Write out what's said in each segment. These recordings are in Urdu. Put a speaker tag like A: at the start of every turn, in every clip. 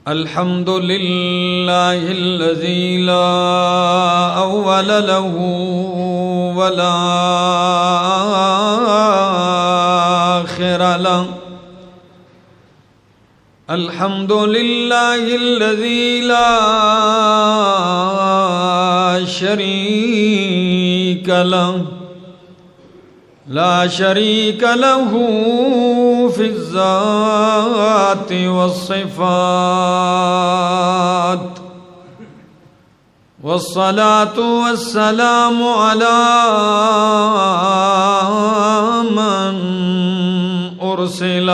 A: الحمد لله الذي لا أول له ولا آخر له. الحمد لله الذي لا شريك له في الذات والصفات. والصلاة والسلام على من أرسل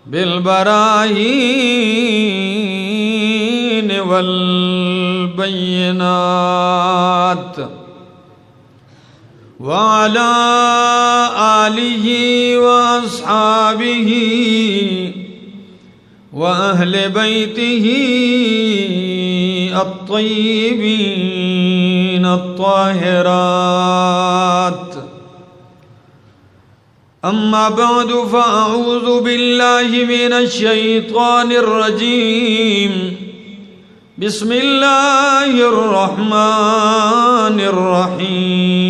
A: بالبراهين والبينات، وعلى آله وأصحابه وأهل بيته الطيبين الطاهرات. أما بعد، فأعوذ بالله من الشيطان الرجيم. بسم الله الرحمن الرحيم.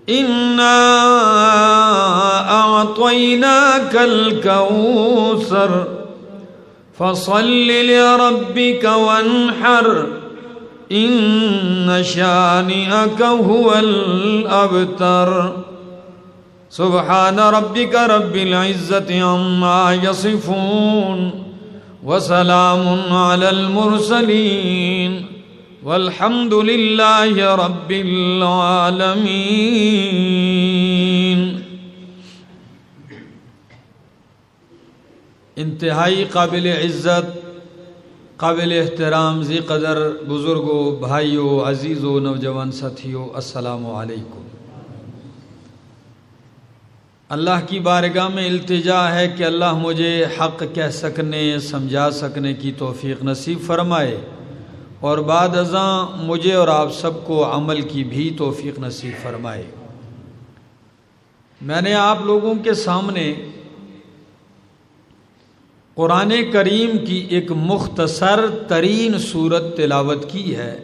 A: إنا أعطيناك الكوثر فصل لربك وانحر إن شانئك هو الأبتر. سبحان ربك رب العزة عما يصفون وسلام على المرسلين والحمد لله رب العالمين. انتہائی قابل عزت، قابل احترام، ذی قدر بزرگوں، بھائیوں، عزیزوں، نوجوان ساتھیوں، السلام علیکم. اللہ کی بارگاہ میں التجا ہے کہ اللہ مجھے حق کہہ سکنے، سمجھا سکنے کی توفیق نصیب فرمائے، اور بعد ازاں مجھے اور آپ سب کو عمل کی بھی توفیق نصیب فرمائے. میں نے آپ لوگوں کے سامنے قرآن کریم کی ایک مختصر ترین سورت تلاوت کی ہے،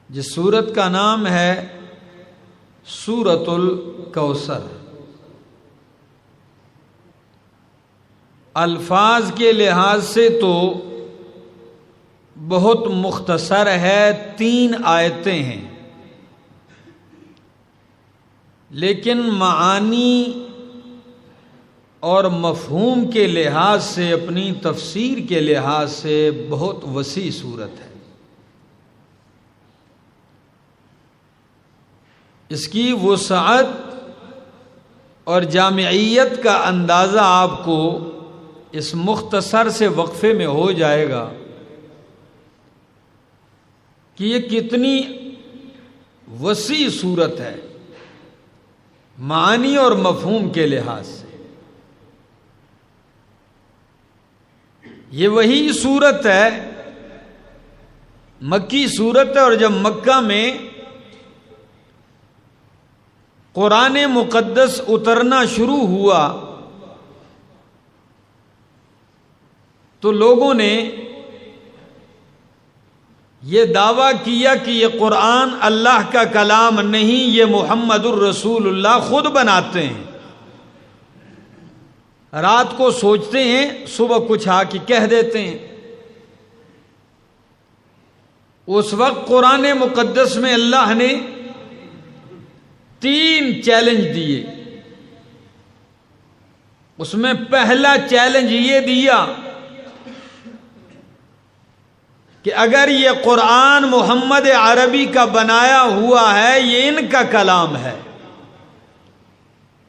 A: جس سورت کا نام ہے سورۃ الکوثر. الفاظ کے لحاظ سے تو بہت مختصر ہے، 3 آیتیں ہیں، لیکن معانی اور مفہوم کے لحاظ سے، اپنی تفسیر کے لحاظ سے بہت وسیع صورت ہے. اس کی وسعت اور جامعیت کا اندازہ آپ کو اس مختصر سے وقفے میں ہو جائے گا کہ یہ کتنی وسیع صورت ہے معانی اور مفہوم کے لحاظ سے. یہ وہی صورت ہے، مکی صورت ہے، اور جب مکہ میں قرآن مقدس اترنا شروع ہوا تو لوگوں نے یہ دعویٰ کیا کہ یہ قرآن اللہ کا کلام نہیں، یہ محمد الرسول اللہ خود بناتے ہیں. رات کو سوچتے ہیں، صبح کچھ آ کے کہہ دیتے ہیں. اس وقت قرآن مقدس میں اللہ نے 3 چیلنج دیے. اس میں پہلا چیلنج یہ دیا کہ اگر یہ قرآن محمد عربی کا بنایا ہوا ہے، یہ ان کا کلام ہے،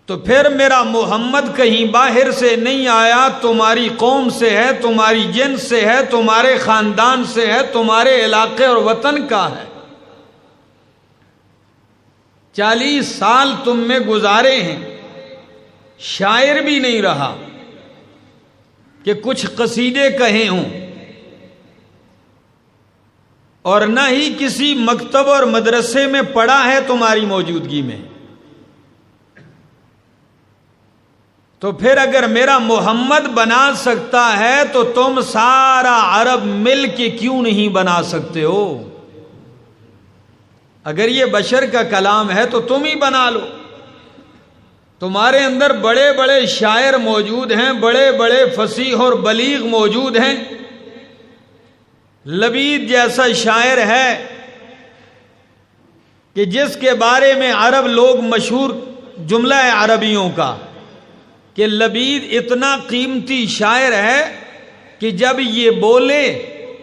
A: تو پھر میرا محمد کہیں باہر سے نہیں آیا، تمہاری قوم سے ہے، تمہاری جنس سے ہے، تمہارے خاندان سے ہے، تمہارے علاقے اور وطن کا ہے. 40 سال تم میں گزارے ہیں، شاعر بھی نہیں رہا کہ کچھ قصیدے کہے ہوں. اور نہ ہی کسی مکتب اور مدرسے میں پڑھا ہے تمہاری موجودگی میں، تو پھر اگر میرا محمد بنا سکتا ہے تو تم سارا عرب مل کے کیوں نہیں بنا سکتے ہو؟ اگر یہ بشر کا کلام ہے تو تم ہی بنا لو۔ تمہارے اندر بڑے بڑے شاعر موجود ہیں، بڑے بڑے فصیح اور بلیغ موجود ہیں۔ لبید جیسا شاعر ہے کہ جس کے بارے میں عرب لوگ مشہور جملہ ہے عربیوں کا کہ لبید اتنا قیمتی شاعر ہے کہ جب یہ بولے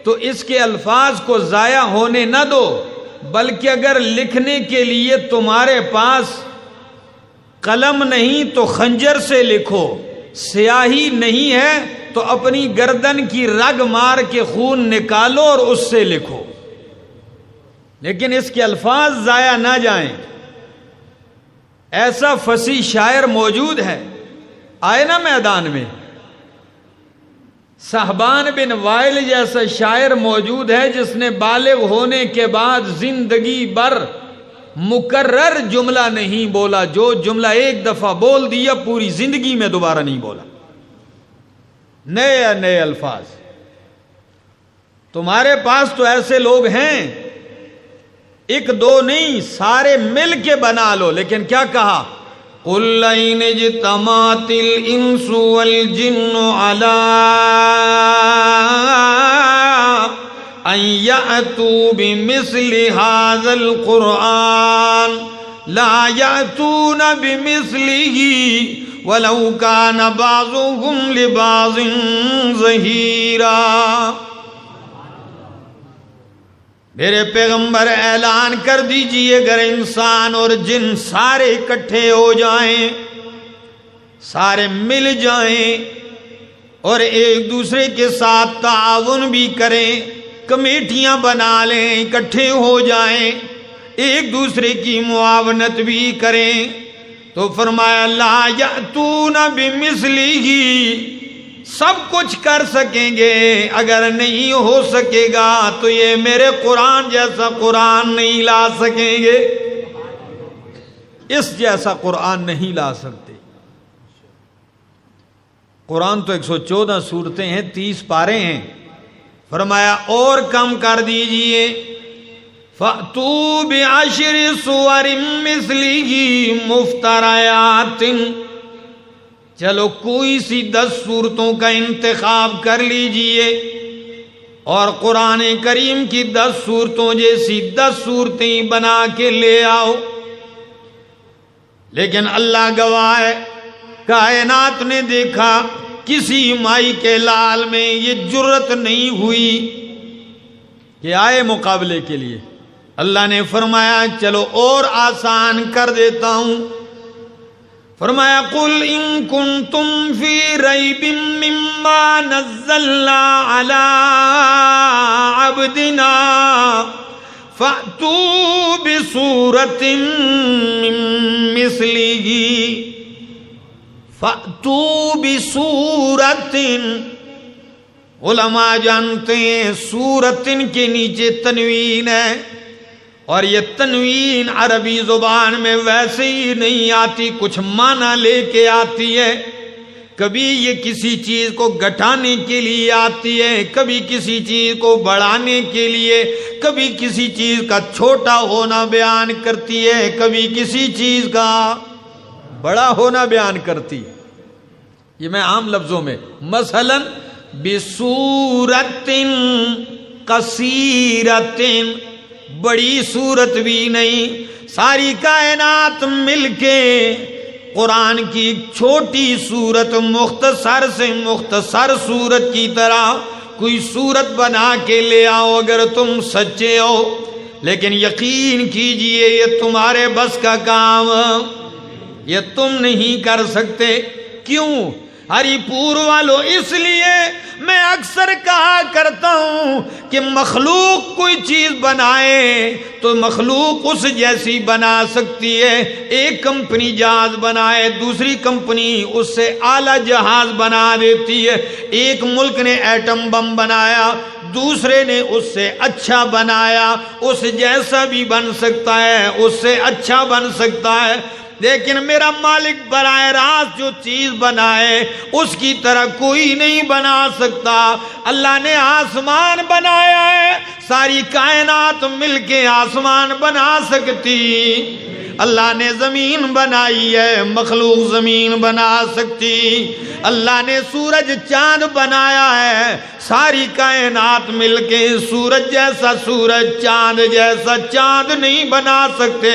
A: تو اس کے الفاظ کو ضائع ہونے نہ دو، بلکہ اگر لکھنے کے لیے تمہارے پاس قلم نہیں تو خنجر سے لکھو، سیاہی نہیں ہے تو اپنی گردن کی رگ مار کے خون نکالو اور اس سے لکھو، لیکن اس کے الفاظ ضائع نہ جائیں۔ ایسا فصیح شاعر موجود ہے، آئے نا میدان میں۔ صہبان بن وائل جیسا شاعر موجود ہے جس نے بالغ ہونے کے بعد زندگی بھر مکرر جملہ نہیں بولا، جو جملہ ایک دفعہ بول دیا پوری زندگی میں دوبارہ نہیں بولا، نئے نئے الفاظ۔ تمہارے پاس تو ایسے لوگ ہیں، ایک دو نہیں، سارے مل کے بنا لو۔ لیکن کیا کہا؟ قُلْ لَئِنِ اجْتَمَعَتِ الْإِنسُ وَالْجِنُّ عَلَىٰ أَن يَأْتُوا بِمِثْلِ هَٰذَا الْقُرْآنِ لَا يَأْتُونَ بِمِثْلِهِ وَلَوْ كَانَ بَعْضُهُمْ لِبَعْضٍ ظَهِيرًا۔ میرے پیغمبر اعلان کر دیجئے اگر انسان اور جن سارے اکٹھے ہو جائیں، سارے مل جائیں اور ایک دوسرے کے ساتھ تعاون بھی کریں، کمیٹیاں بنا لیں، اکٹھے ہو جائیں، ایک دوسرے کی معاونت بھی کریں، تو فرمایا لا یأتون بمثلہ، سب کچھ کر سکیں گے، اگر نہیں ہو سکے گا تو یہ میرے قرآن جیسا قرآن نہیں لا سکیں گے، اس جیسا قرآن نہیں لا سکتے۔ قرآن تو 114 سورتیں ہیں، 30 پارے ہیں، فرمایا اور کم کر دیجئے، فَأْتُوا بِعَشْرِ سُوَرٍ مِثْلِهِ مُفْتَرَيَاتٍ، چلو کوئی سی 10 صورتوں کا انتخاب کر لیجئے اور قرآن کریم کی 10 صورتوں جیسی 10 صورتیں بنا کے لے آؤ۔ لیکن اللہ گواہ ہے، کائنات نے دیکھا کسی مائی کے لال میں یہ جرت نہیں ہوئی کہ آئے مقابلے کے لیے۔ اللہ نے فرمایا چلو اور آسان کر دیتا ہوں، فرمایا قُلْ إِن كُنتُمْ فِي رَيْبٍ مِّمَّا نَزَّلْنَا عَلَىٰ عَبْدِنَا فَأْتُوا بِسُورَةٍ مِّن مِّثْلِهِ، فَأْتُوا بِسُورَةٍ، علماء جانتے ہیں سورتن کے نیچے تنوین ہے، اور یہ تنوین عربی زبان میں ویسے ہی نہیں آتی، کچھ معنی لے کے آتی ہے۔ کبھی یہ کسی چیز کو گھٹانے کے لیے آتی ہے، کبھی کسی چیز کو بڑھانے کے لیے، کبھی کسی چیز کا چھوٹا ہونا بیان کرتی ہے، کبھی کسی چیز کا بڑا ہونا بیان کرتی ہے۔ یہ میں عام لفظوں میں، مثلا بِصُورَةٍ قَصِيرَةٍ، بڑی صورت بھی نہیں، ساری کائنات مل کے قرآن کی ایک چھوٹی صورت، مختصر سے مختصر صورت کی طرح کوئی صورت بنا کے لے آؤ اگر تم سچے ہو۔ لیکن یقین کیجئے یہ تمہارے بس کا کام، یہ تم نہیں کر سکتے۔ کیوں؟ ہری پور والو، اس لیے میں اکثر کہا کرتا ہوں کہ مخلوق کوئی چیز بنائے تو مخلوق اس جیسی بنا سکتی ہے۔ ایک کمپنی جہاز بنائے، دوسری کمپنی اس سے اعلیٰ جہاز بنا دیتی ہے۔ ایک ملک نے ایٹم بم بنایا، دوسرے نے اس سے اچھا بنایا، اس جیسا بھی بن سکتا ہے، اس سے اچھا بن سکتا ہے، لیکن میرا مالک براہ راست جو چیز بنائے اس کی طرح کوئی نہیں بنا سکتا۔ اللہ نے آسمان بنایا ہے، ساری کائنات مل کے آسمان بنا سکتی، اللہ نے زمین بنائی ہے، مخلوق زمین بنا سکتی، اللہ نے سورج چاند بنایا ہے، ساری کائنات مل کے سورج جیسا سورج، چاند جیسا چاند نہیں بنا سکتے،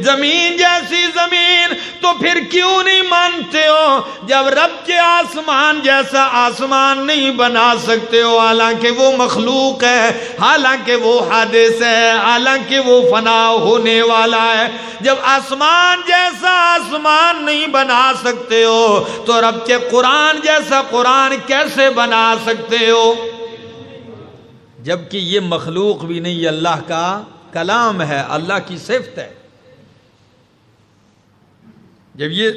A: زمین جیسی زمین۔ تو پھر کیوں نہیں مانتے ہو جب رب کے آسمان جیسا آسمان نہیں بنا سکتے ہو، حالانکہ وہ مخلوق ہے، حالانکہ وہ حادث ہے، حالانکہ وہ فنا ہونے والا ہے۔ جب آسمان جیسا آسمان نہیں بنا سکتے ہو تو رب کے قرآن جیسا قرآن کیسے بنا سکتے ہو؟ جبکہ یہ مخلوق بھی نہیں، یہ اللہ کا کلام ہے، اللہ کی صفت ہے۔ جب یہ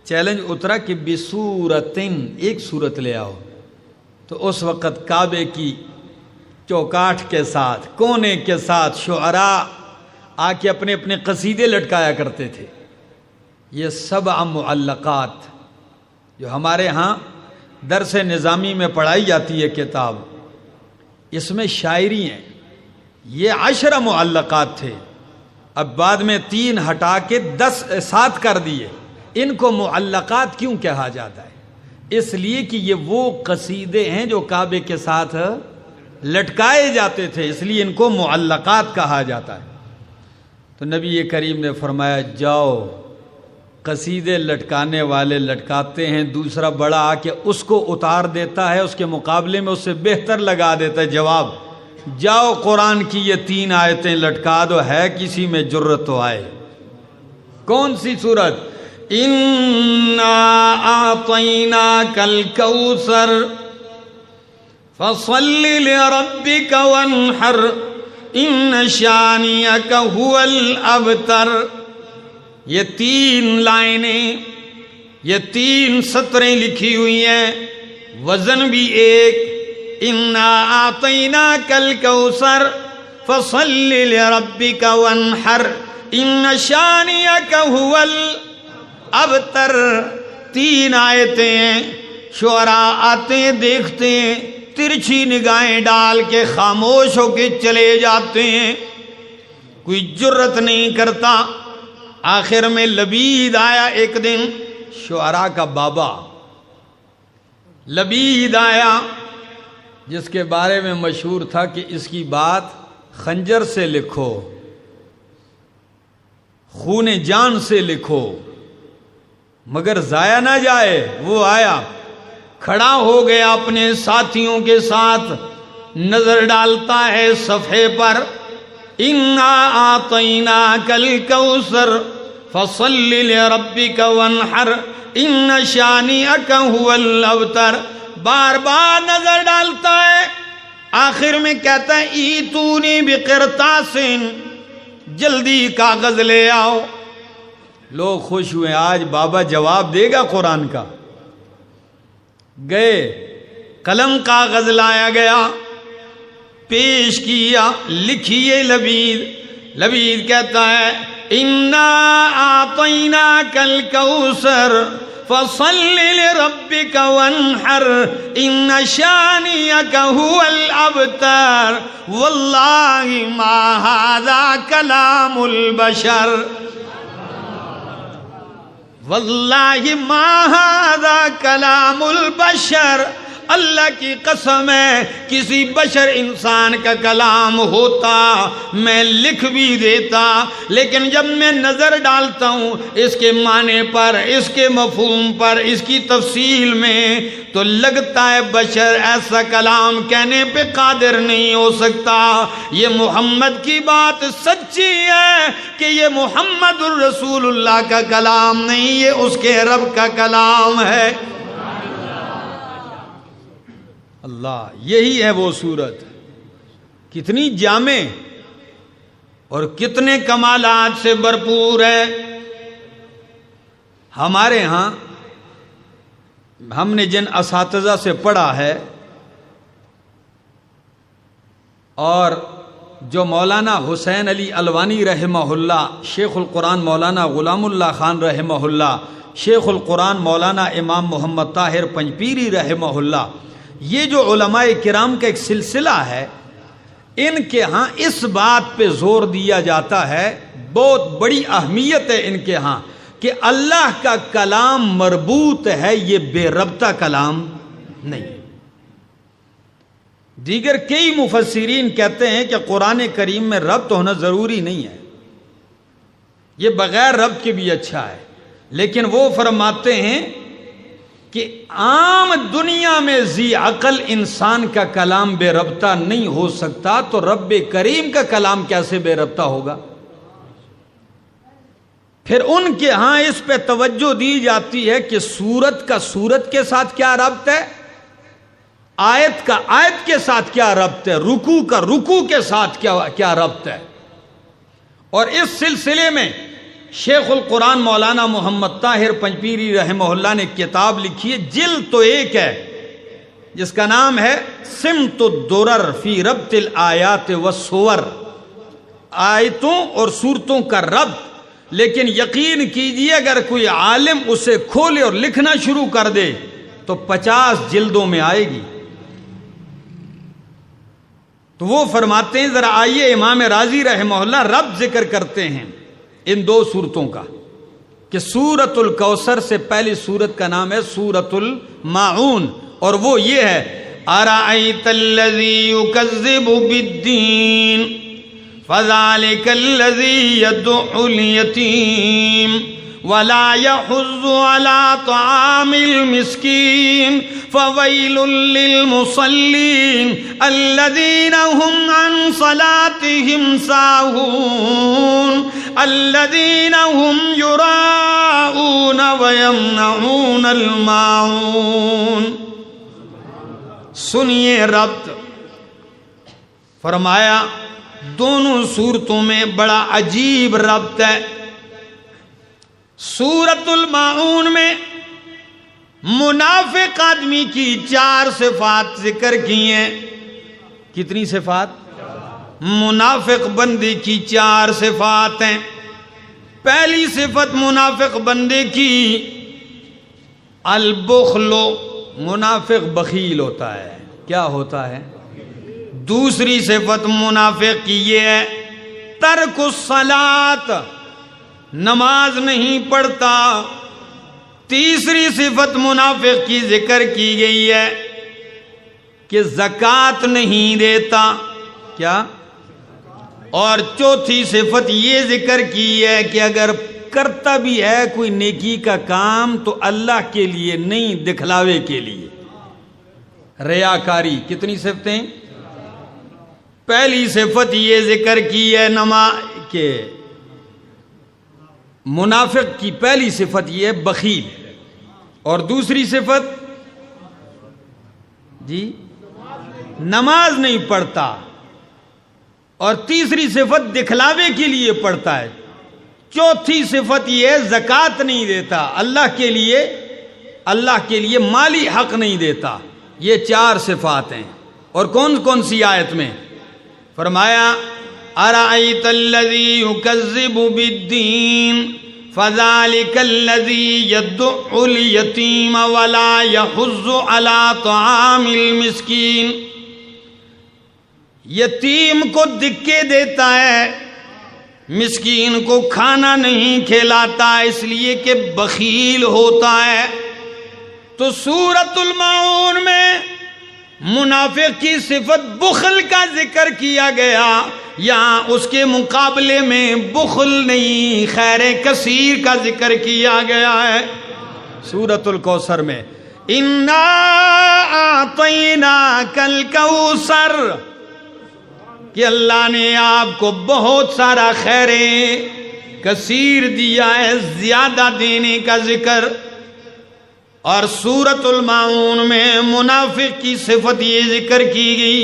A: چیلنج اترا کہ بصورتن، ایک صورت لے آؤ، تو اس وقت کعبے کی چوکاٹھ کے ساتھ، کونے کے ساتھ شعراء آ کے اپنے اپنے قصیدے لٹکایا کرتے تھے۔ یہ 7 معلقات جو ہمارے ہاں درس نظامی میں پڑھائی جاتی ہے کتاب، اس میں شاعری ہیں، یہ 10 معلقات تھے، اب بعد میں 3 ہٹا کے 7 کر دیے۔ ان کو معلقات کیوں کہا جاتا ہے؟ اس لیے کہ یہ وہ قصیدے ہیں جو کعبے کے ساتھ لٹکائے جاتے تھے، اس لیے ان کو معلقات کہا جاتا ہے۔ تو نبی کریم نے فرمایا جاؤ، قصیدے لٹکانے والے لٹکاتے ہیں، دوسرا بڑا آ کے اس کو اتار دیتا ہے، اس کے مقابلے میں اس سے بہتر لگا دیتا ہے۔ جواب، جاؤ قرآن کی یہ 3 آیتیں لٹکا دو، ہے کسی میں جرت تو آئے۔ کون سی سورت؟ اِنَّا أَعْطَيْنَاكَ الْكَوْثَرَ فَصَلِّ لِرَبِّكَ وَانْحَرْ إِنَّ شَانِئَكَ هُوَ الْأَبْتَرُ۔ یہ 3 لائنیں، یہ 3 سطریں لکھی ہوئی ہیں، وزن بھی ایک۔ اِنَّا أَعْطَيْنَاكَ الْكَوْثَرَ فَصَلِّ لِرَبِّكَ وَانْحَرْ إِنَّ شَانِئَكَ هُوَ الْأَبْتَرُ۔ 3 آیتیں ہیں، شعراء آتے ہیں، دیکھتے ہیں، ترچھی نگاہیں ڈال کے خاموش ہو کے چلے جاتے ہیں، کوئی جرت نہیں کرتا۔ آخر میں لبید آیا ایک دن، شعراء کا بابا لبید آیا، جس کے بارے میں مشہور تھا کہ اس کی بات خنجر سے لکھو، خون جان سے لکھو، مگر ضائع نہ جائے۔ وہ آیا، کھڑا ہو گیا اپنے ساتھیوں کے ساتھ، نظر ڈالتا ہے صفحے پر، اِنَّا أَعْطَيْنَاكَ الْكَوْثَرَ فَصَلِّ لِرَبِّكَ وَانْحَرْ إِنَّ شَانِئَكَ هُوَ الْأَبْتَرُ۔ بار بار نظر ڈالتا ہے، آخر میں کہتا ہے ایتونی بقرطاس، جلدی کاغذ لے آؤ۔ لوگ خوش ہوئے، آج بابا جواب دے گا قرآن کا۔ گئے، قلم کاغذ لایا گیا، پیش کیا، لکھیے لبید کہتا ہے اِنَّا أَعْطَيْنَاكَ الْكَوْثَرَ فَصَلِّ لِرَبِّكَ وَانْحَرْ إِنَّ شَانِئَكَ هُوَ الْأَبْتَرُ وَاللَّهِ مَا هَذَا كَلَامُ الْبَشَرِ، واللہ ما هذا کلام البشر۔ اللہ کی قسم ہے، کسی بشر انسان کا کلام ہوتا میں لکھ بھی دیتا، لیکن جب میں نظر ڈالتا ہوں اس کے معنی پر، اس کے مفہوم پر، اس کی تفصیل میں، تو لگتا ہے بشر ایسا کلام کہنے پہ قادر نہیں ہو سکتا۔ یہ محمد کی بات سچی ہے کہ یہ محمد الرسول اللہ کا کلام نہیں، یہ اس کے رب کا کلام ہے۔ اللہ، یہی ہے وہ صورت، کتنی جامع اور کتنے کمالات سے بھرپور ہے۔ ہمارے ہاں ہم نے جن اساتذہ سے پڑھا ہے، اور جو مولانا حسین علی الوانی رحمہ اللہ، شیخ القرآن مولانا غلام اللہ خان رحمہ اللہ، شیخ القرآن مولانا امام محمد طاہر پنجپیری رحمہ اللہ، یہ جو علماء کرام کا ایک سلسلہ ہے، ان کے ہاں اس بات پہ زور دیا جاتا ہے، بہت بڑی اہمیت ہے ان کے ہاں، کہ اللہ کا کلام مربوط ہے، یہ بے ربطہ کلام نہیں۔ دیگر کئی مفسرین کہتے ہیں کہ قرآن کریم میں ربط ہونا ضروری نہیں ہے، یہ بغیر ربط کے بھی اچھا ہے، لیکن وہ فرماتے ہیں کہ عام دنیا میں ذی عقل انسان کا کلام بے ربطہ نہیں ہو سکتا، تو رب کریم کا کلام کیسے بے ربطہ ہوگا؟ پھر ان کے ہاں اس پہ توجہ دی جاتی ہے کہ سورت کا سورت کے ساتھ کیا ربط ہے، آیت کا آیت کے ساتھ کیا ربط ہے، رکوع کا رکوع کے ساتھ کیا ربط ہے۔ اور اس سلسلے میں شیخ القرآن مولانا محمد طاہر پنجپیری رحمہ اللہ نے کتاب لکھی ہے، جلد تو ایک ہے، جس کا نام ہے سمت الدرر فی ربط الآیات والسور، آیتوں اور سورتوں کا ربط۔ لیکن یقین کیجئے اگر کوئی عالم اسے کھولے اور لکھنا شروع کر دے تو 50 جلدوں میں آئے گی۔ تو وہ فرماتے ہیں ذرا آئیے امام رازی رحمہ اللہ ربط ذکر کرتے ہیں ان دو سورتوں کا، کہ سورۃ الکوثر سے پہلی سورت کا نام ہے سورۃ الماعون، اور وہ یہ ہے ارأیت الذی یکذب بالدین فذلک الذی یدع الیتیم ولا یحض علی طعام المسکین فویل للمصلین الذین هم عن صلاتهم ساہون الذین هم یراؤون ویمنعون الماعون۔ سنیے ربط، فرمایا دونوں صورتوں میں بڑا عجیب ربط ہے۔ سورۃ الماعون میں منافق آدمی کی 4 صفات ذکر کی ہیں۔ کتنی صفات؟ منافق بندے کی 4 صفات ہیں۔ پہلی صفت منافق بندے کی البخل، منافق بخیل ہوتا ہے۔ کیا ہوتا ہے؟ دوسری صفت منافق کی یہ ہے ترک الصلاۃ، نماز نہیں پڑھتا۔ تیسری صفت منافق کی ذکر کی گئی ہے کہ زکوٰۃ نہیں دیتا۔ کیا؟ اور چوتھی صفت یہ ذکر کی ہے کہ اگر کرتا بھی ہے کوئی نیکی کا کام تو اللہ کے لیے نہیں، دکھلاوے کے لیے، ریاکاری۔ کتنی صفتیں؟ پہلی صفت یہ ذکر کی ہے کہ منافق کی پہلی صفت یہ ہے بخیل، اور دوسری صفت جی نماز نہیں پڑھتا، اور تیسری صفت دکھلاوے کے لیے پڑھتا ہے، چوتھی صفت یہ ہے زکوٰۃ نہیں دیتا، اللہ کے لیے مالی حق نہیں دیتا۔ یہ 4 صفات ہیں۔ اور کون کون سی آیت میں؟ فرمایا ارأیت الذی یکذب بالدین فذلک الذی یدع الیتیم ولا یحض علی طعام المسکین۔ یتیم کو دکے دیتا ہے، مسکین کو کھانا نہیں کھلاتا، اس لیے کہ بخیل ہوتا ہے۔ تو سورۃ الماعون میں منافق کی صفت بخل کا ذکر کیا گیا، یہاں اس کے مقابلے میں بخل نہیں، خیر کثیر کا ذکر کیا گیا ہے۔ سورۃ الکوثر میں انا اعطیناک الکوثر، کہ اللہ نے آپ کو بہت سارا خیر کثیر دیا ہے، زیادہ دینے کا ذکر۔ اور سورۃ الماعون میں منافق کی صفت یہ ذکر کی گئی،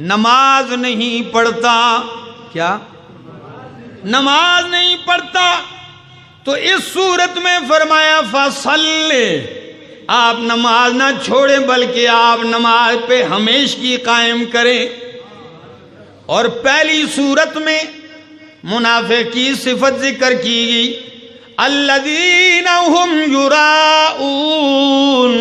A: نماز نہیں پڑھتا۔ کیا؟ نماز نہیں پڑھتا۔ تو اس صورت میں فرمایا فصلی، آپ نماز نہ چھوڑیں بلکہ آپ نماز پہ ہمیشگی قائم کریں۔
B: اور پہلی صورت میں منافق کی صفت ذکر کی گئی، الذین هم یراؤون،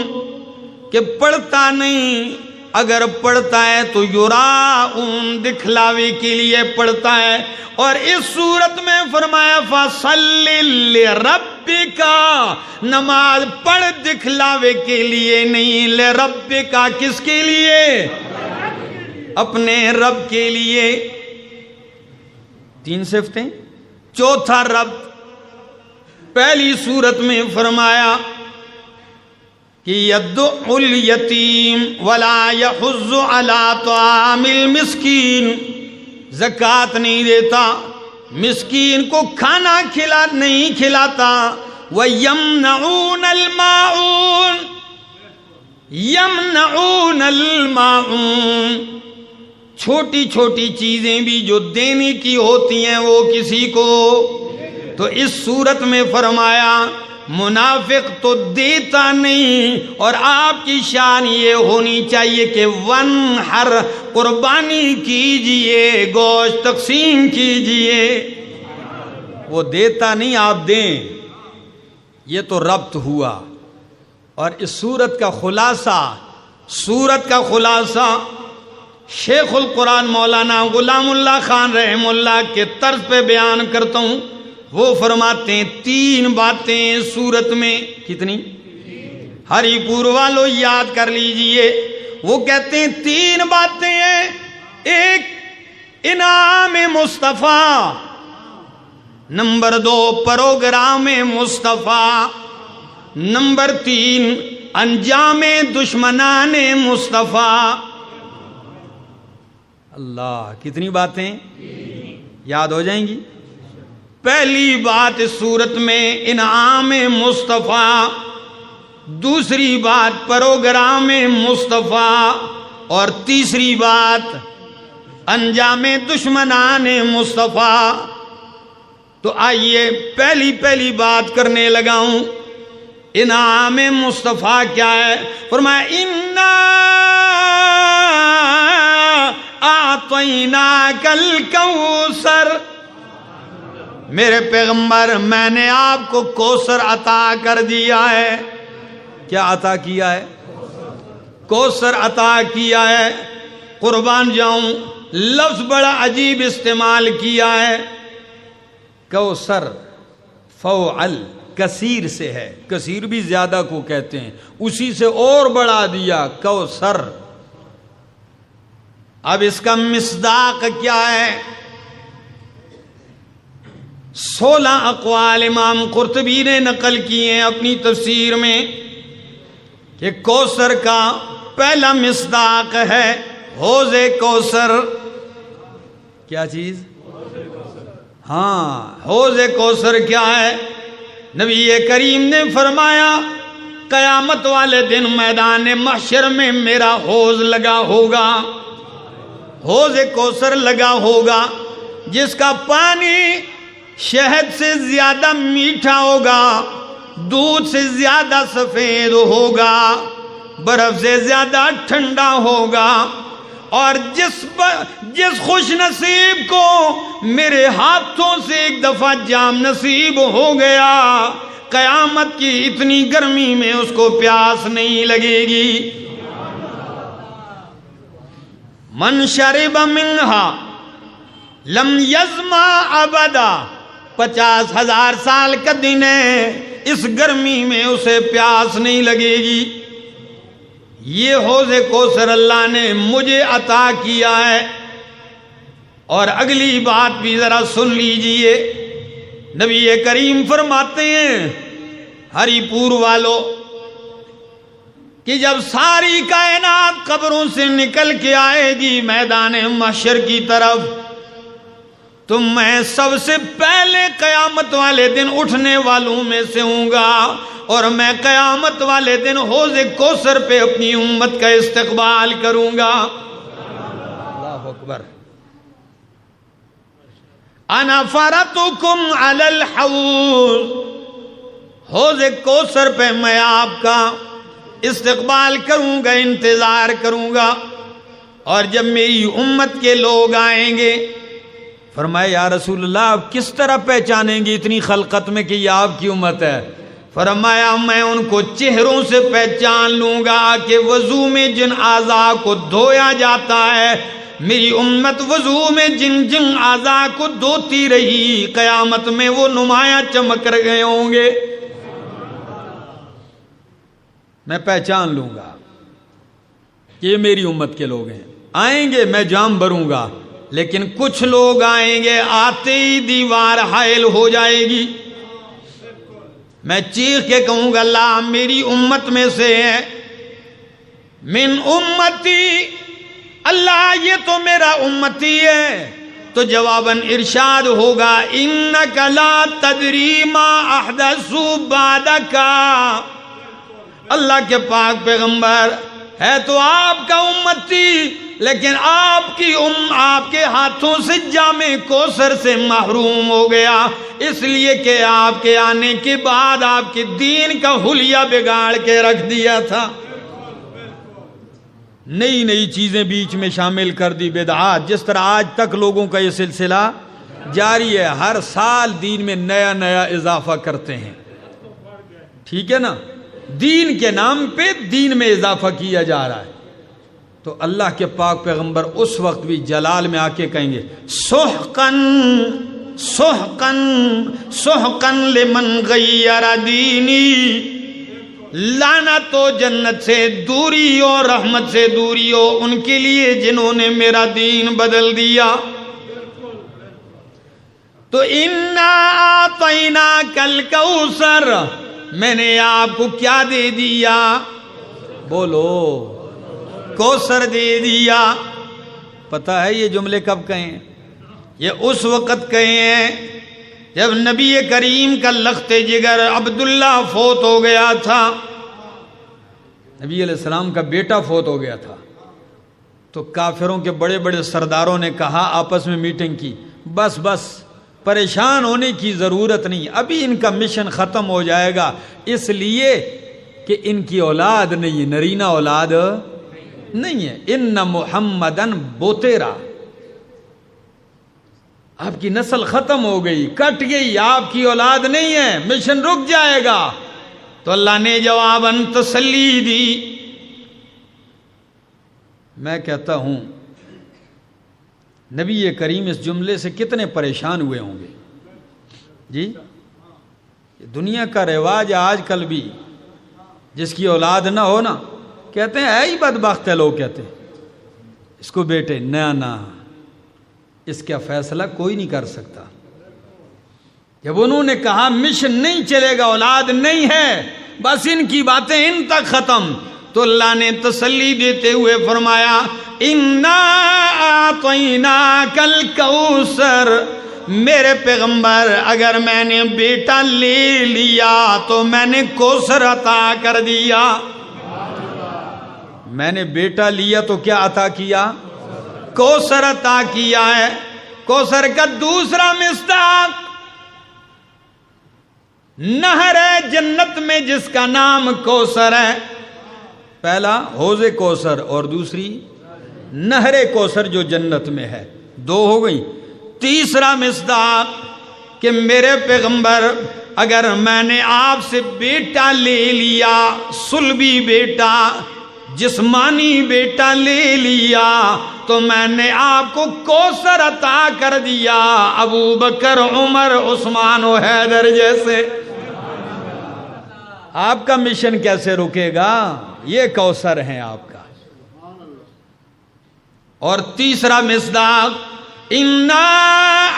B: کہ پڑھتا نہیں، اگر پڑھتا ہے تو یراؤون، دکھلاوے کے لیے پڑھتا ہے۔ اور اس صورت میں فرمایا فصل لربک، نماز پڑھ دکھلاوے کے لیے نہیں، لربک، کس کے لیے؟ اپنے رب کے لیے۔ تین صفتیں۔ چوتھا رب، پہلی صورت میں فرمایا کہ یدعو الیتیم ولا یحض علی طعام المسکین، زکوٰۃ نہیں دیتا، مسکین کو کھانا نہیں کھلاتا۔ وَيَمْنَعُونَ الْمَاعُونَ، یمنعون الماعون، چھوٹی چھوٹی چیزیں بھی جو دینے کی ہوتی ہیں وہ کسی کو۔ تو اس صورت میں فرمایا منافق تو دیتا نہیں، اور آپ کی شان یہ ہونی چاہیے کہ ونحر، قربانی کیجئے، گوشت تقسیم کیجئے۔ وہ دیتا نہیں، آپ دیں، یہ تو ربط ہوا۔ اور اس صورت کا خلاصہ شیخ القرآن مولانا غلام اللہ خان رحم اللہ کے طرز پہ بیان کرتا ہوں۔ وہ فرماتے ہیں تین باتیں صورت میں، کتنی؟ ہری پور والوں یاد کر لیجئے۔ وہ کہتے ہیں تین باتیں ہیں، ایک انعام مصطفیٰ، نمبر 2 پروگرام مصطفیٰ، نمبر 3 انجام دشمنان مصطفیٰ۔ اللہ، کتنی باتیں یاد ہو جائیں گی؟ پہلی بات اس صورت میں انعام مصطفیٰ، دوسری بات پروگرام مصطفیٰ، اور تیسری بات انجام دشمنان مصطفیٰ۔ تو آئیے پہلی بات کرنے لگا ہوں۔ انعام مصطفیٰ کیا ہے؟ فرمایا اِنَّا أَعْطَيْنَاكَ الْكَوْثَرَ، میرے پیغمبر میں نے آپ کو کوثر عطا کر دیا ہے۔ کیا عطا کیا ہے؟ کوثر عطا کیا ہے۔ قربان جاؤں، لفظ بڑا عجیب استعمال کیا ہے۔ کوثر فوعل کثیر سے ہے، کثیر بھی زیادہ کو کہتے ہیں، اسی سے اور بڑھا دیا کوثر۔ اب اس کا مصداق کیا ہے؟ 16 اقوال امام قرطبی نے نقل کیے ہیں اپنی تفسیر میں کہ کوثر کا پہلا مصداق ہے حوض کوثر۔ کیا چیز؟ ہاں، حوض کوثر کیا ہے؟ نبی کریم نے فرمایا قیامت والے دن میدان محشر میں میرا حوض لگا ہوگا، حوض کوثر لگا ہوگا، جس کا پانی شہد سے زیادہ میٹھا ہوگا، دودھ سے زیادہ سفید ہوگا، برف سے زیادہ ٹھنڈا ہوگا۔ اور جس خوش نصیب کو میرے ہاتھوں سے ایک دفعہ جام نصیب ہو گیا، قیامت کی اتنی گرمی میں اس کو پیاس نہیں لگے گی۔ من شرب منہا لم یظما ابدا، 50,000 سال کا دن ہے، اس گرمی میں اسے پیاس نہیں لگے گی۔ یہ حوض کوثر اللہ نے مجھے عطا کیا ہے۔ اور اگلی بات بھی ذرا سن لیجئے، نبی کریم فرماتے ہیں ہری پور والوں کہ جب ساری کائنات قبروں سے نکل کے آئے گی میدان محشر کی طرف، تو میں سب سے پہلے قیامت والے دن اٹھنے والوں میں سے ہوں گا، اور میں قیامت والے دن حوض کوثر پہ اپنی امت کا استقبال کروں گا۔ اللہ اکبر۔ انا فرطکم علی الحوض، حوض کوثر پہ میں آپ کا استقبال کروں گا، انتظار کروں گا۔ اور جب میری امت کے لوگ آئیں گے، فرمایا یا رسول اللہ آپ کس طرح پہچانیں گے اتنی خلقت میں کہ یہ آپ کی امت ہے؟ فرمایا میں ان کو چہروں سے پہچان لوں گا کہ وضو میں جن اعضاء کو دھویا جاتا ہے، میری امت وضو میں جن جن اعضاء کو دھوتی رہی، قیامت میں وہ نمایاں چمک رہے ہوں گے، میں پہچان لوں گا کہ یہ میری امت کے لوگ ہیں۔ آئیں گے میں جام بھروں گا، لیکن کچھ لوگ آئیں گے آتے ہی دیوار حائل ہو جائے گی، میں چیخ کے کہوں گا اللہ میری امت میں سے ہے، من امتی، اللہ یہ تو میرا امتی ہے، تو جواباً ارشاد ہوگا انک لا تدری ما احدثوا بعدک، اللہ کے پاک پیغمبر ہے تو آپ کا امتی، لیکن آپ کے ہاتھوں سے جام کوثر سے محروم ہو گیا، اس لیے کہ آپ کے آنے کے بعد آپ کے دین کا حلیہ بگاڑ کے رکھ دیا تھا، نئی نئی چیزیں بیچ میں شامل کر دی، بدعات، جس طرح آج تک لوگوں کا یہ سلسلہ جاری ہے، ہر سال دین میں نیا نیا اضافہ کرتے ہیں، ٹھیک ہے نا، دین کے نام پہ دین میں اضافہ کیا جا رہا ہے، تو اللہ کے پاک پیغمبر اس وقت بھی جلال میں آ کے کہیں گے سحقن سحقن سحقن لمن غیر دینی، لعنت و جنت سے دوری اور رحمت سے دوری ہو ان کے لیے جنہوں نے میرا دین بدل دیا۔ تو انا اعطیناک الکوثر، میں نے آپ کو کیا دے دیا؟ بولو، کوثر دے دیا۔ پتہ ہے یہ جملے کب کہیں؟ یہ اس وقت کہیں ہیں جب نبی کریم کا لخت جگر عبداللہ فوت ہو گیا تھا، نبی علیہ السلام کا بیٹا فوت ہو گیا تھا، تو کافروں کے بڑے بڑے سرداروں نے کہا، آپس میں میٹنگ کی، بس بس پریشان ہونے کی ضرورت نہیں، ابھی ان کا مشن ختم ہو جائے گا، اس لیے کہ ان کی اولاد نہیں ہے، نرینہ اولاد نہیں ہے، ان محمدن بوتیرا، آپ کی نسل ختم ہو گئی، کٹ گئی، آپ کی اولاد نہیں ہے، مشن رک جائے گا۔ تو اللہ نے جواباً تسلی دی۔ میں کہتا ہوں نبی کریم اس جملے سے کتنے پریشان ہوئے ہوں گے جی؟ دنیا کا رواج آج کل بھی، جس کی اولاد نہ ہو نا، کہتے ہیں اے ہی بدبخت ہے، لوگ کہتے ہیں اس کو بیٹے، نہ اس کا فیصلہ کوئی نہیں کر سکتا۔ جب انہوں نے کہا مشن نہیں چلے گا، اولاد نہیں ہے، بس ان کی باتیں ان تک ختم، تو اللہ نے تسلی دیتے ہوئے فرمایا انا اعطیناک الکوثر، میرے پیغمبر اگر میں نے بیٹا لے لیا تو میں نے کوثر عطا کر دیا۔ میں نے بیٹا لیا تو کیا عطا کیا؟ کوثر عطا کیا ہے۔ کوثر کا دوسرا مصداق نہر ہے جنت میں جس کا نام کوثر ہے، پہلا حوض کوثر اور دوسری نہر کوثر جو جنت میں ہے، دو ہو گئی۔ تیسرا مصداق کہ میرے پیغمبر اگر میں نے آپ سے بیٹا لے لیا، صلبی بیٹا، جسمانی بیٹا لے لیا، تو میں نے آپ کو کوثر عطا کر دیا، ابو بکر، عمر، عثمان و حیدر جیسے۔ آپ کا مشن کیسے رکے گا؟ یہ کوثر ہیں آپ کا۔ اور تیسرا مصداق انا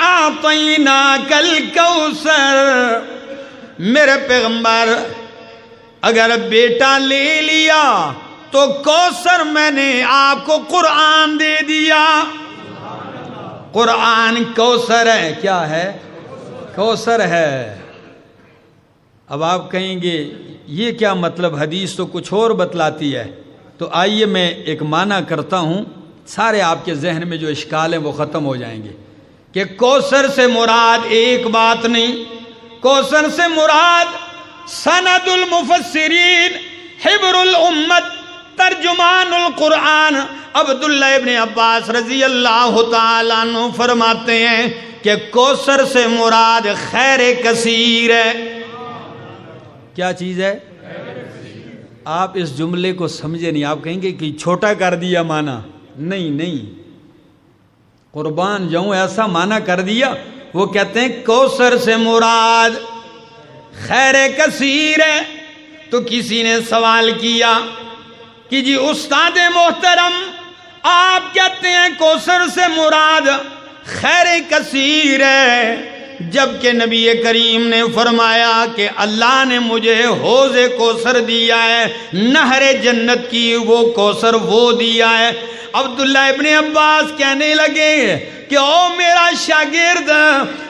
B: اعطیناک الکوثر، میرے پیغمبر اگر بیٹا لے لیا تو کوثر میں نے آپ کو قرآن دے دیا۔ قرآن کوثر ہے، کیا ہے؟ کوثر ہے۔ اب آپ کہیں گے یہ کیا مطلب، حدیث تو کچھ اور بتلاتی ہے، تو آئیے میں ایک معنی کرتا ہوں، سارے آپ کے ذہن میں جو اشکال ہیں وہ ختم ہو جائیں گے۔ کہ کوثر سے مراد ایک بات نہیں، کوثر سے مراد سند المفسرین، حبر الامت، ترجمان القرآن عبداللہ ابن عباس رضی اللہ تعالیٰ عنہ فرماتے ہیں کہ کوثر سے مراد خیر کثیر ہے۔
A: کیا چیز ہے؟ آپ اس جملے کو سمجھے نہیں، آپ کہیں گے کہ چھوٹا کر دیا معنی، نہیں، قربان جاؤں ایسا معنی کر دیا۔ وہ کہتے ہیں کوثر سے مراد خیر کثیر ہے۔ تو کسی نے سوال کیا کہ جی استاد محترم، آپ کہتے ہیں کوثر سے مراد خیر کثیر ہے، جبکہ نبی کریم نے فرمایا کہ اللہ نے مجھے حوض کوثر دیا ہے، نہر جنت کی وہ کوثر وہ دیا ہے۔ عبداللہ ابن عباس کہنے لگے کہ او میرا شاگرد،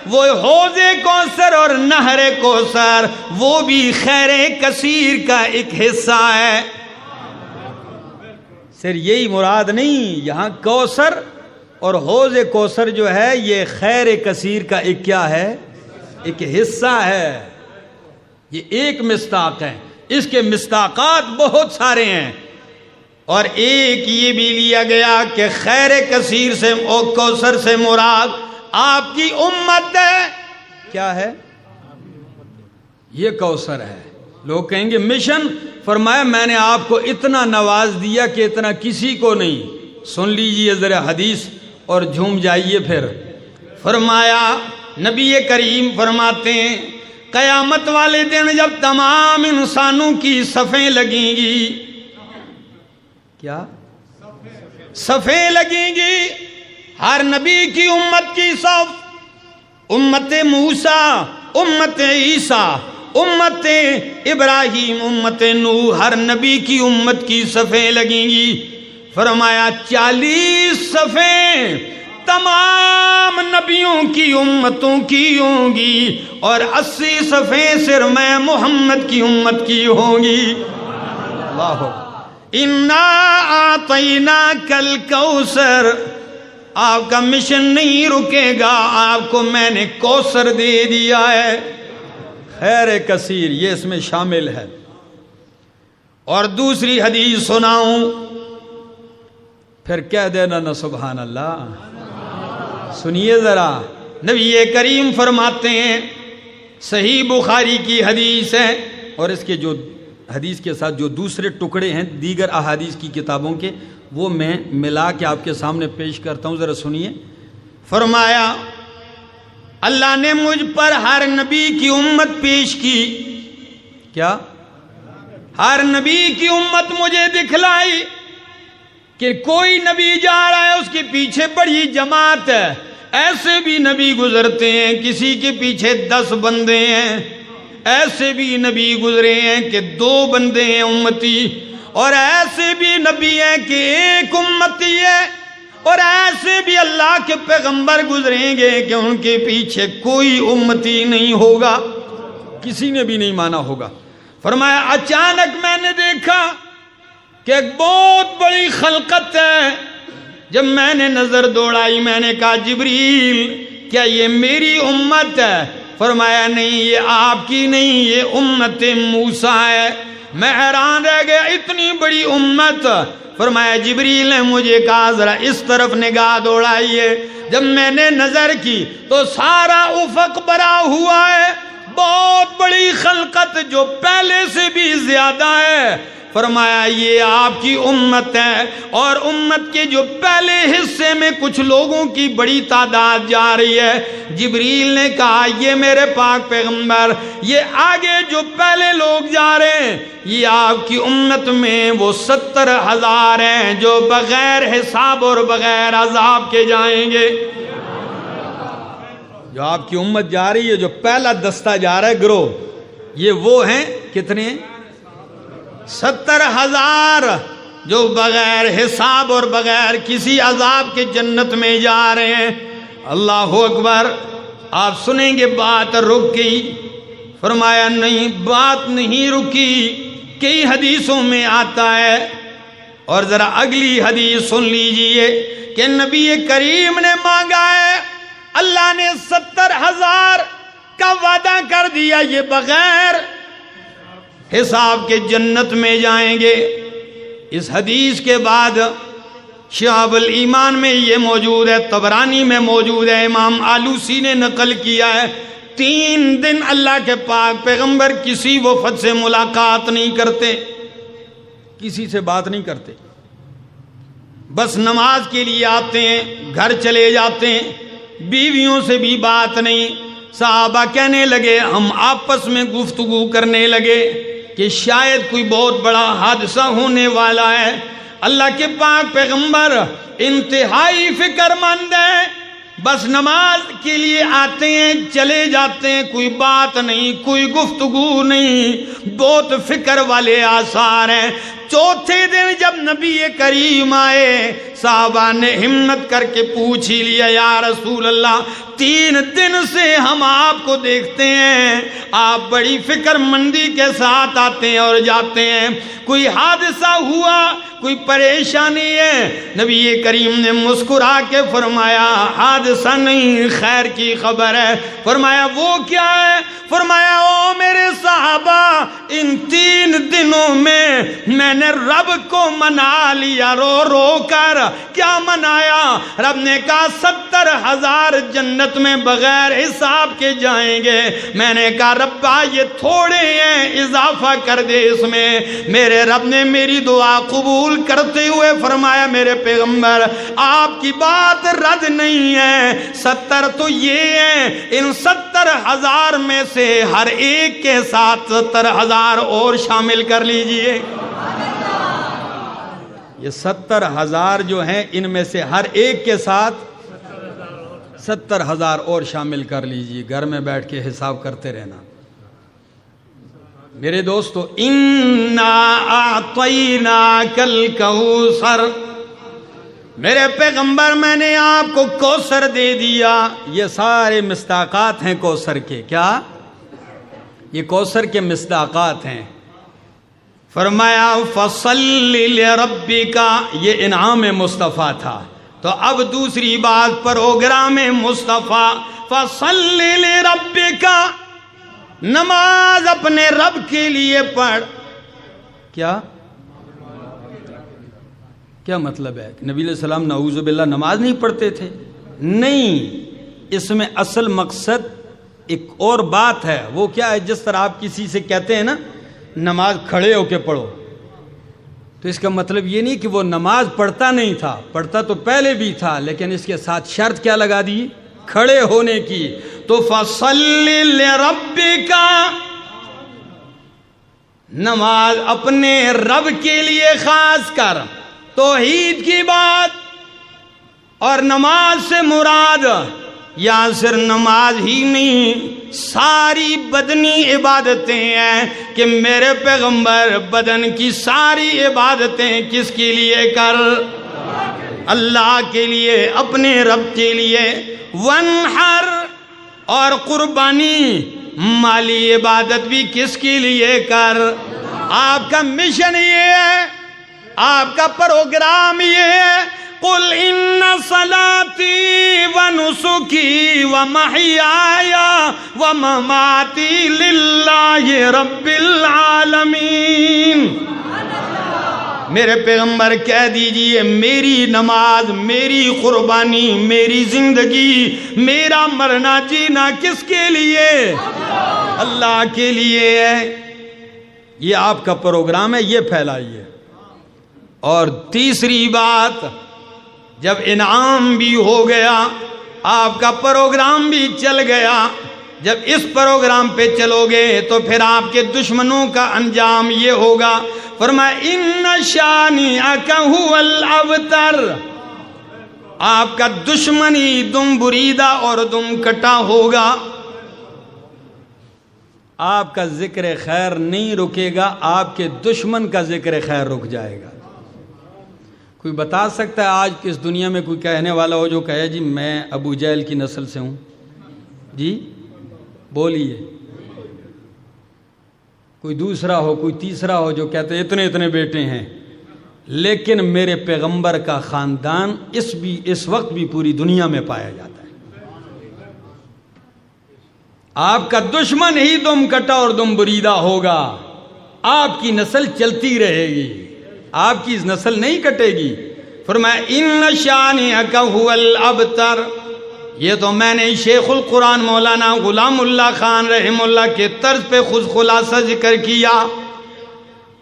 A: وہ حوض کوثر اور نہر کوثر وہ بھی خیر کثیر کا ایک حصہ ہے۔ صرف یہی مراد نہیں، یہاں کوثر اور حوض کوثر جو ہے یہ خیر کثیر کا ایک کیا ہے؟ ایک حصہ ہے۔ یہ ایک مصداق ہے، اس کے مصداقات بہت سارے ہیں، اور ایک یہ بھی لیا گیا کہ خیر کثیر سے اور کوثر سے مراد آپ کی امت ہے۔ کیا ہے؟ یہ کوثر ہے۔ لوگ کہیں گے مشن، فرمایا میں نے آپ کو اتنا نواز دیا کہ اتنا کسی کو نہیں۔ سن لیجئے ذرا حدیث اور جھوم جائیے پھر۔ فرمایا نبی کریم فرماتے ہیں قیامت والے دن جب تمام انسانوں کی صفیں لگیں گی، کیا صفیں لگیں گی، ہر نبی کی امت کی صف، امت موسیٰ، امت عیسیٰ، امت ابراہیم، امت نوح، ہر نبی کی امت کی صفیں لگیں گی۔ فرمایا 40 صفیں تمام نبیوں کی امتوں کی ہوں گی، اور 80 صفیں صرف میں محمد کی امت کی ہوں گی۔ اللہ اِنَّا أَعْطَيْنَاكَ الْكَوْثَرَ، آپ کا مشن نہیں رکے گا، آپ کو میں نے کوثر دے دیا ہے۔ خیر کثیر یہ اس میں شامل ہے۔ اور دوسری حدیث سناؤں، پھر کہہ دینا نا سبحان اللہ۔ سنیے ذرا، نبی کریم فرماتے ہیں، صحیح بخاری کی حدیث ہے، اور اس کے جو حدیث کے ساتھ جو دوسرے ٹکڑے ہیں دیگر احادیث کی کتابوں کے، وہ میں ملا کے آپ کے سامنے پیش کرتا ہوں، ذرا سنیے۔ فرمایا اللہ نے مجھ پر ہر نبی کی امت پیش کی۔ کیا؟ ہر نبی کی امت مجھے دکھلائی کہ کوئی نبی جا رہا ہے، اس کے پیچھے بڑی جماعت ہے۔ ایسے بھی نبی گزرتے ہیں کسی کے پیچھے 10 بندے ہیں، ایسے بھی نبی گزرے ہیں کہ 2 بندے ہیں امتی، اور ایسے بھی نبی ہیں کہ 1 امتی ہے، اور ایسے بھی اللہ کے پیغمبر گزریں گے کہ ان کے پیچھے کوئی امتی نہیں ہوگا، کسی نے بھی نہیں مانا ہوگا۔ فرمایا اچانک میں نے دیکھا کہ ایک بہت بڑی خلقت ہے۔ جب میں نے نظر دوڑائی میں نے کہا جبریل کیا یہ میری امت ہے؟ فرمایا نہیں، یہ آپ کی نہیں، یہ امت موسیٰ ہے۔ میں حیران رہ گیا، اتنی بڑی امت۔ فرمایا جبریل نے مجھے کہا ذرا اس طرف نگاہ دوڑائیے۔ جب میں نے نظر کی تو سارا افق بھرا ہوا ہے، بہت بڑی خلقت جو پہلے سے بھی زیادہ ہے۔ فرمایا یہ آپ کی امت ہے، اور امت کے جو پہلے حصے میں کچھ لوگوں کی بڑی تعداد جا رہی ہے۔ جبریل نے کہا یہ میرے پاک پیغمبر، یہ آگے جو پہلے لوگ جا رہے ہیں یہ آپ کی امت میں وہ 70,000 ہیں جو بغیر حساب اور بغیر عذاب کے جائیں گے۔ جو آپ کی امت جا رہی ہے، جو پہلا دستہ جا رہا ہے گروہ، یہ وہ ہیں کتنے؟ 70,000 جو بغیر حساب اور بغیر کسی عذاب کے جنت میں جا رہے ہیں۔ اللہ اکبر۔ آپ سنیں گے بات رک گئی۔ فرمایا نہیں، بات نہیں رکی، کئی حدیثوں میں آتا ہے۔ اور ذرا اگلی حدیث سن لیجئے کہ نبی کریم نے مانگا ہے، اللہ نے 70,000 کا وعدہ کر دیا، یہ بغیر حساب کے جنت میں جائیں گے۔
B: اس حدیث کے بعد شعب الایمان میں یہ موجود ہے، طبرانی میں موجود ہے، امام آلوسی نے نقل کیا ہے، 3 دن اللہ کے پاک پیغمبر کسی وفد سے ملاقات نہیں کرتے، کسی سے بات نہیں کرتے، بس نماز کے لیے آتے ہیں، گھر چلے جاتے ہیں، بیویوں سے بھی بات نہیں۔ صحابہ کہنے لگے، ہم آپس میں گفتگو کرنے لگے کہ شاید کوئی بہت بڑا حادثہ ہونے والا ہے۔ اللہ کے پاک پیغمبر انتہائی فکر مند ہیں، بس نماز کے لیے آتے ہیں چلے جاتے ہیں، کوئی بات نہیں، کوئی گفتگو نہیں، بہت فکر والے آثار ہیں۔ چوتھے دن جب نبی کریم آئے، صحابہ نے ہمت کر کے پوچھ ہی لیا، یا رسول اللہ 3 دن سے ہم آپ کو دیکھتے ہیں، آپ بڑی فکر مندی کے ساتھ آتے ہیں اور جاتے ہیں، کوئی حادثہ ہوا، کوئی پریشانی ہے؟ نبی کریم نے مسکرا کے فرمایا، حادثہ نہیں، خیر کی خبر ہے۔ فرمایا وہ کیا ہے؟ فرمایا او میرے صحابہ، ان 3 دنوں میں نے رب کو منا لیا، رو رو کر۔ کیا منایا؟ رب نے کہا 70,000 جنت میں بغیر حساب کے جائیں گے۔ میں نے کہا ربا یہ تھوڑے ہیں، اضافہ کر دے اس میں۔ میرے رب نے میری دعا قبول کرتے ہوئے فرمایا، میرے پیغمبر آپ کی بات رد نہیں ہے، 70 تو یہ ہیں، ان 70,000 میں سے ہر ایک کے ساتھ 70,000 اور شامل کر لیجئے۔ یہ 70,000 جو ہیں ان میں سے ہر ایک کے ساتھ 70,000 اور شامل کر لیجئے، گھر میں بیٹھ کے حساب کرتے رہنا۔ میرے دوستو، اِنَّا أَعْطَيْنَاكَ الْكَوْثَرَ، میرے پیغمبر میں نے آپ کو کوثر دے دیا۔ یہ سارے مصداقات ہیں کوثر کے۔ کیا؟ یہ کوثر کے مصداقات ہیں۔ فرمایا فَصَلِّ لِرَبِّكَ، یہ انعام مصطفیٰ تھا۔ تو اب دوسری بات، پروگرام مصطفیٰ، فَصَلِّ لِرَبِّكَ، نماز اپنے رب کے لیے پڑھ۔ کیا مطلب ہے؟ نبی علیہ السلام نعوذ باللہ نماز نہیں پڑھتے تھے؟ نہیں، اس میں اصل مقصد ایک اور بات ہے۔ وہ کیا ہے؟ جس طرح آپ کسی سے کہتے ہیں نا نماز کھڑے ہو کے پڑھو، تو اس کا مطلب یہ نہیں کہ وہ نماز پڑھتا نہیں تھا، پڑھتا تو پہلے بھی تھا، لیکن اس کے ساتھ شرط کیا لگا دی؟ کھڑے ہونے کی۔ تو فَصَلِّ لِرَبِّكَ، نماز اپنے رب کے لیے خاص کر۔ توحید کی بات، اور نماز سے مراد یا صرف نماز ہی نہیں، ساری بدنی عبادتیں ہیں کہ میرے پیغمبر بدن کی ساری عبادتیں کس کے لیے کر؟ اللہ کے لیے، اپنے رب کے لیے۔ وَانْحَرْ، اور قربانی، مالی عبادت بھی کس کے لیے کر؟ آپ کا مشن یہ ہے، آپ کا پروگرام یہ ہے، قُلْ إِنَّ صَلَاتِي وَنُسُكِي وَمَحْيَايَ وَمَمَاتِي لِلَّهِ رَبِّ الْعَالَمِينَ۔ میرے پیغمبر کہہ دیجئے میری نماز، میری قربانی، میری زندگی، میرا مرنا جینا کس کے لیے؟ اللہ کے لیے ہے۔ یہ آپ کا پروگرام ہے، یہ پھیلائیے۔ اور تیسری بات، جب انعام بھی ہو گیا، آپ کا پروگرام بھی چل گیا، جب اس پروگرام پہ چلو گے تو پھر آپ کے دشمنوں کا انجام یہ ہوگا۔ فرمایا اِنَّ شَانِئَكَ هُوَ الْأَبْتَرُ، آپ کا دشمن ہی دم بریدہ اور دم کٹا ہوگا۔ آپ کا ذکر خیر نہیں رکے گا، آپ کے دشمن کا ذکر خیر رک جائے گا۔ کوئی بتا سکتا ہے آج کس دنیا میں کوئی کہنے والا ہو جو کہے جی میں ابو جہل کی نسل سے ہوں؟ جی بولیے۔ کوئی دوسرا ہو، کوئی تیسرا ہو جو کہتے ہیں اتنے اتنے بیٹے ہیں، لیکن میرے پیغمبر کا خاندان اس وقت بھی پوری دنیا میں پایا جاتا ہے۔ آپ کا دشمن ہی دم کٹا اور دم بریدہ ہوگا، آپ کی نسل چلتی رہے گی۔ آپ کی نسل نہیں کٹے گی۔ فرمایا ان شانئک ھو الابتر، یہ تو میں نے شیخ القرآن مولانا غلام اللہ خان رحمہ اللہ کے طرز پہ خود خلاصہ ذکر کیا۔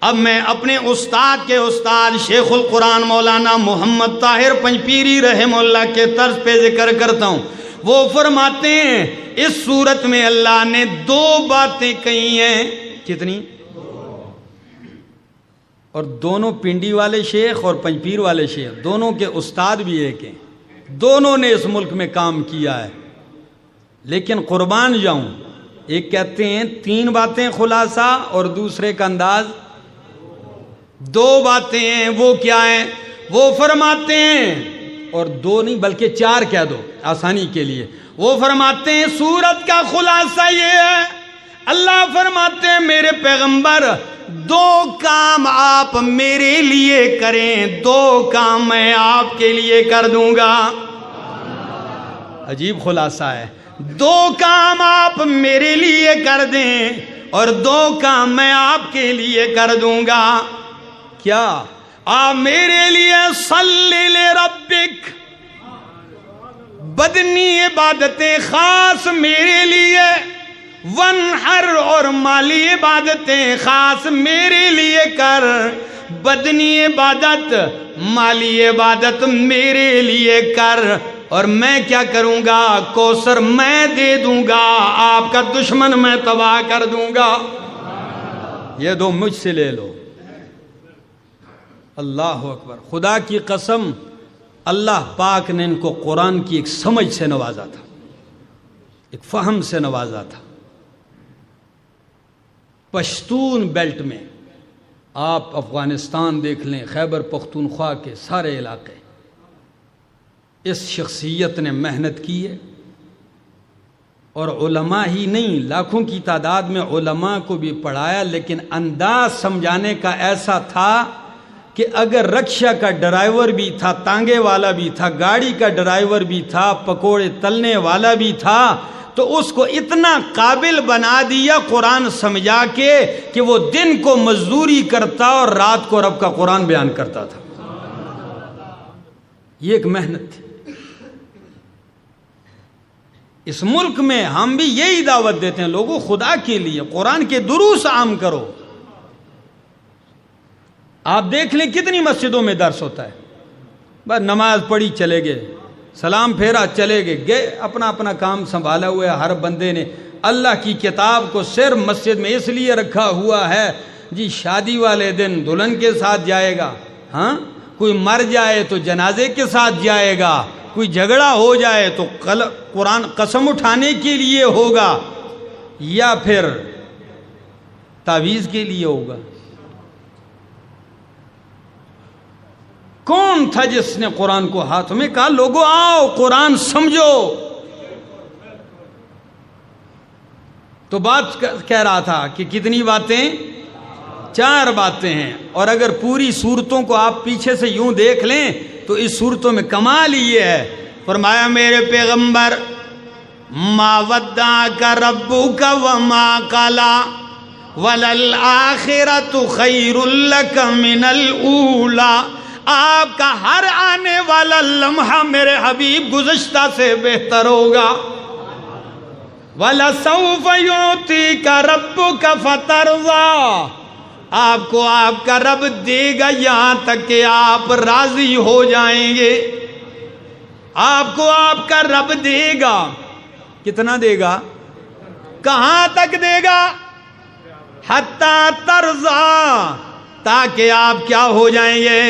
B: اب میں اپنے استاد کے استاد شیخ القرآن مولانا محمد طاہر پنجپیری رحمہ اللہ کے طرز پہ ذکر کرتا ہوں۔ وہ فرماتے ہیں اس صورت میں اللہ نے دو باتیں کہی ہیں۔ کتنی؟ اور دونوں پنڈی والے شیخ اور پنجپیر والے شیخ دونوں کے استاد بھی ایک ہیں، دونوں نے اس ملک میں کام کیا ہے۔ لیکن قربان جاؤں، ایک کہتے ہیں 3 باتیں خلاصہ اور دوسرے کا انداز 2 باتیں ہیں۔ وہ کیا ہیں؟ وہ فرماتے ہیں، اور 2 نہیں بلکہ 4 کہہ دو آسانی کے لیے۔ وہ فرماتے ہیں سورت کا خلاصہ یہ ہے، اللہ فرماتے ہیں میرے پیغمبر 2 کام آپ میرے لیے کریں، 2 کام میں آپ کے لیے کر دوں گا۔ عجیب خلاصہ ہے، 2 کام آپ میرے لیے کر دیں اور 2 کام میں آپ کے لیے کر دوں گا۔ کیا؟ آپ میرے لیے صلی لربک، بدنی عبادتیں خاص میرے لیے، ونحر اور مالی عبادتیں خاص میرے لیے کر، بدنی عبادت مالی عبادت میرے لیے کر، اور میں کیا کروں گا؟ کوثر میں دے دوں گا، آپ کا دشمن میں تباہ کر دوں گا۔ یہ 2 مجھ سے لے لو۔ اللہ اکبر، خدا کی قسم اللہ پاک نے ان کو قرآن کی ایک سمجھ سے نوازا تھا، ایک فہم سے نوازا تھا۔ پشتون بیلٹ میں آپ افغانستان دیکھ لیں، خیبر پختونخوا کے سارے علاقے، اس شخصیت نے محنت کی ہے، اور علماء ہی نہیں لاکھوں کی تعداد میں علماء کو بھی پڑھایا، لیکن انداز سمجھانے کا ایسا تھا کہ اگر رکشہ کا ڈرائیور بھی تھا، تانگے والا بھی تھا، گاڑی کا ڈرائیور بھی تھا، پکوڑے تلنے والا بھی تھا، تو اس کو اتنا قابل بنا دیا قرآن سمجھا کے کہ وہ دن کو مزدوری کرتا اور رات کو رب کا قرآن بیان کرتا تھا۔ یہ ایک محنت تھی۔ اس ملک میں ہم بھی یہی دعوت دیتے ہیں، لوگوں خدا کے لیے قرآن کے دروس عام کرو۔ آپ دیکھ لیں کتنی مسجدوں میں درس ہوتا ہے، بس نماز پڑھی چلے گئے، سلام پھیرا چلے گئے، اپنا اپنا کام سنبھالا ہوا ہے۔ ہر بندے نے اللہ کی کتاب کو صرف مسجد میں اس لیے رکھا ہوا ہے جی شادی والے دن دلہن کے ساتھ جائے گا، ہاں کوئی مر جائے تو جنازے کے ساتھ جائے گا، کوئی جھگڑا ہو جائے تو قرآن قسم اٹھانے کے لیے ہوگا، یا پھر تعویذ کے لیے ہوگا۔ کون تھا جس نے قرآن کو ہاتھ میں کہا لوگوں آؤ قرآن سمجھو؟ تو بات کہہ رہا تھا کہ کتنی باتیں؟ 4 باتیں ہیں، اور اگر پوری صورتوں کو آپ پیچھے سے یوں دیکھ لیں تو اس صورتوں میں کمال یہ ہے۔ فرمایا میرے پیغمبر ما ودعک ربک وما قلی وللآخرۃ خیر لک من الاولی، آپ کا ہر آنے والا لمحہ میرے حبیب گزشتہ سے بہتر ہوگا۔ وَلَسَوْفَ يُعْطِيكَ رَبُّكَ فَتَرْضَىٰ، آپ کو آپ کا رب دے گا یہاں تک کہ آپ راضی ہو جائیں گے۔ آپ کو آپ کا رب دے گا، کتنا دے گا؟ کہاں تک دے گا؟ حَتَّى تَرْضَىٰ، تاکہ آپ کیا ہو جائیں گے؟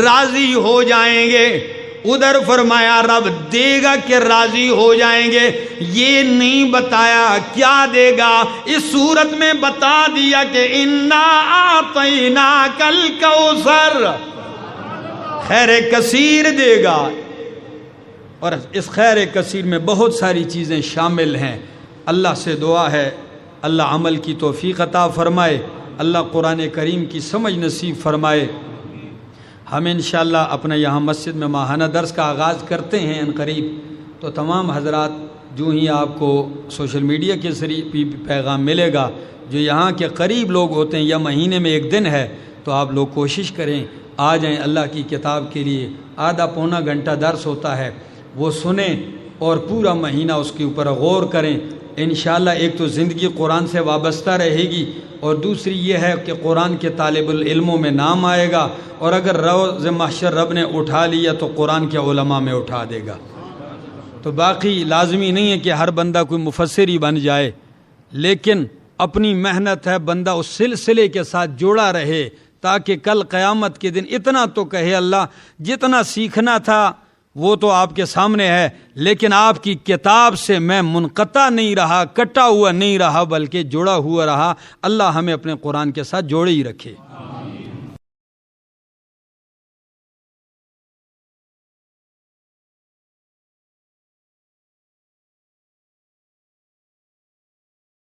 B: راضی ہو جائیں گے۔ ادھر فرمایا رب دے گا کہ راضی ہو جائیں گے، یہ نہیں بتایا کیا دے گا۔ اس صورت میں بتا دیا کہ انا اعطیناک الکوثر، خیر کثیر دے گا، اور اس خیر کثیر میں بہت ساری چیزیں شامل ہیں۔ اللہ سے دعا ہے اللہ عمل کی توفیق عطا فرمائے، اللہ قرآن کریم کی سمجھ نصیب فرمائے۔ ہم انشاءاللہ اپنے یہاں مسجد میں ماہانہ درس کا آغاز کرتے ہیں ان قریب، تو تمام حضرات جو ہی آپ کو سوشل میڈیا کے ذریعے پیغام ملے گا، جو یہاں کے قریب لوگ ہوتے ہیں یا مہینے میں 1 دن ہے
A: تو آپ لوگ کوشش کریں آ جائیں اللہ کی کتاب کے لیے. آدھا پونا گھنٹہ درس ہوتا ہے، وہ سنیں اور پورا مہینہ اس کے اوپر غور کریں. انشاءاللہ ایک تو زندگی قرآن سے وابستہ رہے گی، اور دوسری یہ ہے کہ قرآن کے طالب العلموں میں نام آئے گا، اور اگر روز محشر رب نے اٹھا لیا تو قرآن کے علماء میں اٹھا دے گا. تو باقی لازمی نہیں ہے کہ ہر بندہ کوئی مفسر ہی بن جائے، لیکن اپنی محنت ہے بندہ اس سلسلے کے ساتھ جڑا رہے، تاکہ کل قیامت کے دن اتنا تو کہے اللہ جتنا سیکھنا تھا وہ تو آپ کے سامنے ہے، لیکن آپ کی کتاب سے میں منقطع نہیں رہا، کٹا ہوا نہیں رہا، بلکہ جڑا ہوا رہا. اللہ ہمیں اپنے قرآن کے ساتھ جوڑے ہی رکھے.